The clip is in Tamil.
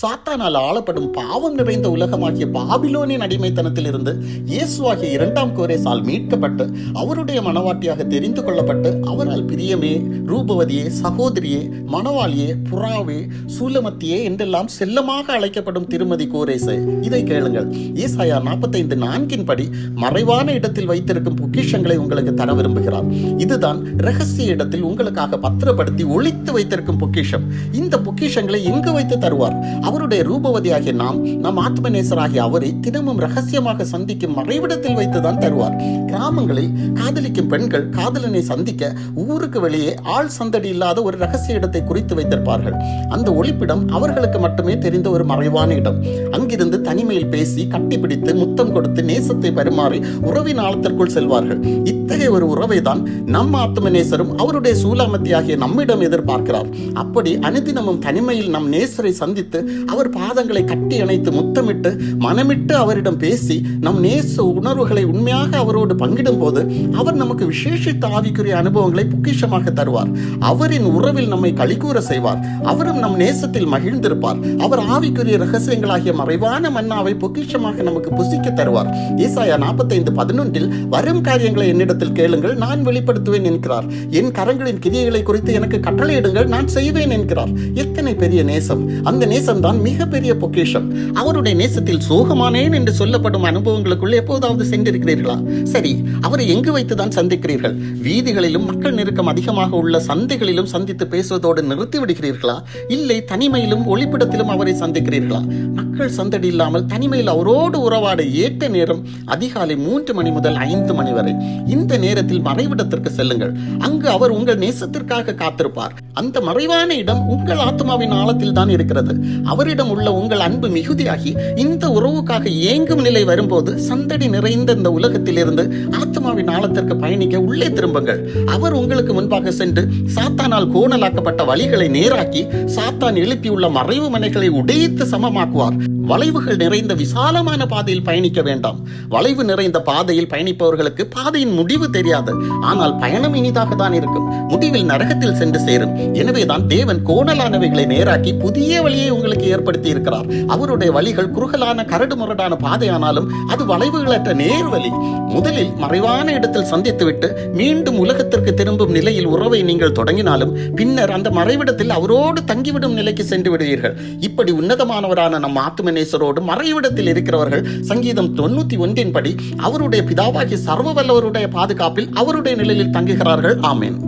சாத்தானால் ஆளப்படும் பாவம் நிறைந்த உலகமாகிய பாபிலோனின் அடிமைத்தனத்தில் இருந்து இயேசுவாகிய 2ஆம் கோரேசால் மீட்கப்பட்டு அவருடைய மணவாட்டியாக தெரிந்து கொள்ளப்பட்டு அவரால் பிரியமே, ரூபவதியே, சகோதரியே, மணவாளியே, புறாவே, சூலமத்தியே என்றெல்லாம் செல்லமாக அழைக்கப்படும் திருமதி கோரேசே, இதை கேளுங்கள். ஏசாயா 45:4 படி மறைவான இடத்தில் வைத்திருக்கும் பொக்கிஷங்களை உங்களுக்கு தர விரும்புகிறார். இதுதான் இரகசிய இடத்தில் உங்களுக்காக பத்திரப்படுத்தி ஒளித்து வைத்திருக்கும் பொக்கிஷம். இந்த பொக்கிஷங்களை எங்கு வைத்து தருவார்? அவருடைய ரூபவதியாகிய நம் ஆத்மநேசராகிய அவரை தினமும் ரகசியமாக சந்திக்கும் மறைவிடத்தில் வைத்துதான் தருவார். கிராமங்களில் காதலிக்கும் பெண்கள் காதலனை சந்திக்க ஊருக்கு வெளியே ஆள் சந்தடி இல்லாத ஒரு ரகசிய இடத்தை குறித்து வைத்திருப்பார்கள். அந்த ஒளிப்பிடம் அவர்களுக்கு மட்டுமே தெரிந்த ஒரு மறைவான இடம். அங்கிருந்து தனிமையில் பேசி கட்டிப்பிடித்து முத்தம் கொடுத்து நேசத்தை பரிமாறி உறவின் ஆழத்திற்குள் செல்வார்கள். இத்தகைய ஒரு உறவை தான் நம் ஆத்மநேசரும் அவருடைய சூலாமத்தியாகிய நம்மிடம் எதிர்பார்க்கிறார். அப்படி அனுதினமும் தனிமையில் நம் நேசரை சந்தித்து அவர் பாதங்களை கட்டி அணைத்து முத்தமிட்டு மனமிட்டு அவரிடம் பேசி நம் நேச உணர்வுகளை உண்மையாக அவரோடு பங்கிடும் போது அவர் நமக்கு விசேஷித்த ஆவிக்குரிய அனுபவங்களை பொக்கிஷமாக தருவார். அவரின் உறவில் நம்மை களிகூற செய்வார். அவரும் நம் நேசத்தில் மகிழ்ந்திருப்பார். அவர் ஆவிக்குரிய ரகசியங்களாகிய மறைவான மன்னாவை பொக்கிஷமாக நமக்கு புசிக்க தருவார். ஏசாயா 45:11 வரும் காரியங்களை என்னிடத்தில் கேளுங்கள், நான் வெளிப்படுத்துவேன் என்கிறார். என் கரங்களின் கிரியைகளை குறித்து எனக்கு கட்டளையிடுங்கள், நான் செய்வேன் என்கிறார். எத்தனை பெரிய நேசம்! அந்த நேசம் தான் மிகப்பெரிய பொக்கிஷம். அவருடைய நேசத்தில் சோகமானேன் என்று சொல்லப்படும் அனுபவங்களுக்குள் எப்போதாவது சென்றிருக்கிறீர்களா? சரி, அவரை எங்கு வைத்துதான் சந்திக்கிறீர்கள்? வீதிகளிலும் மக்கள் நெருக்கம் அதிகமாக உள்ள சந்தைகளிலும் சந்தித்து பேசுவதோடு நிறுத்தி விடுகிறீர்களா? இல்லை, தனிமையிலும் ஒளிப்பிடத்திலும் அவரை சந்திக்கிறீர்களா? மக்கள் சந்தடி இல்லாமல் தனிமையில் அவரோடு உறவாட ஏற்ற நேரம் அதிகாலை 3 மணி முதல் 5 மணி வரை. இந்த நேரத்தில் மறைவிடத்திற்கு செல்லுங்கள். அங்கு அவர் உங்கள் நேசத்திற்காக காத்திருப்பார். அந்த மறைவான இடம் உங்கள் ஆத்மாவின் ஆழத்தில் தான் இருக்கிறது. அவரிடம் உள்ள உங்கள் அன்பு மிகுதியாகி இந்த உறவுக்காக ஏங்கும் நிலை வரும்போது சந்தடி நிறைந்த இந்த உலகத்தில் இருந்து ஆத்மாவின் ஆழத்திற்கு பயணிக்க உள்ளே திரும்புங்கள். அவர் உங்களுக்கு முன்பாக சென்று சாத்தானால் கோணலாக்கப்பட்ட வழிகளை நேராக்கி சாத்தான் எழுப்பியுள்ள மறைவு மனைகளை உடைத்து சமமாக்குவார். வளைவுகள் நிறைந்த விசாலமான பாதையில் பயணிக்க வேண்டாம். வளைவு நிறைந்த பாதையில் பயணிப்பவர்களுக்கு பாதையின் முடிவு தெரியாது. ஆனால் பயணம் இனிதாக தான் இருக்கும். முடிவில் நரகத்தில் சென்று சேரும். எனவேதான் தேவன் கோணலானவைகளை நேராக்கி புதிய வழியை உங்களுக்கு ஏற்படுத்தி இருக்கிறார். அவருடைய வழிகள் குறுகலான கரடு முரடான பாதையானாலும் அது வளைவுகளற்ற நேர்வழி. முதலில் மறைவான இடத்தில் சந்தித்துவிட்டு மீண்டும் உலகத்திற்கு திரும்பும் நிலையில் உறவை நீங்கள் தொடங்கினாலும் பின்னர் அந்த மறைவிடத்தில் அவரோடு தங்கிவிடும் நிலைக்கு சென்று விடுவீர்கள். இப்படி உன்னதமானவரான நம் ஆத்துமநேசரோடு மறைவிடத்தில் இருக்கிறவர்கள் சங்கீதம் 91 படி அவருடைய பிதாவாகிய சர்வ வல்லவருடைய பாதுகாப்பில் அவருடைய நிலையில் தங்குகிறார்கள். ஆமென்.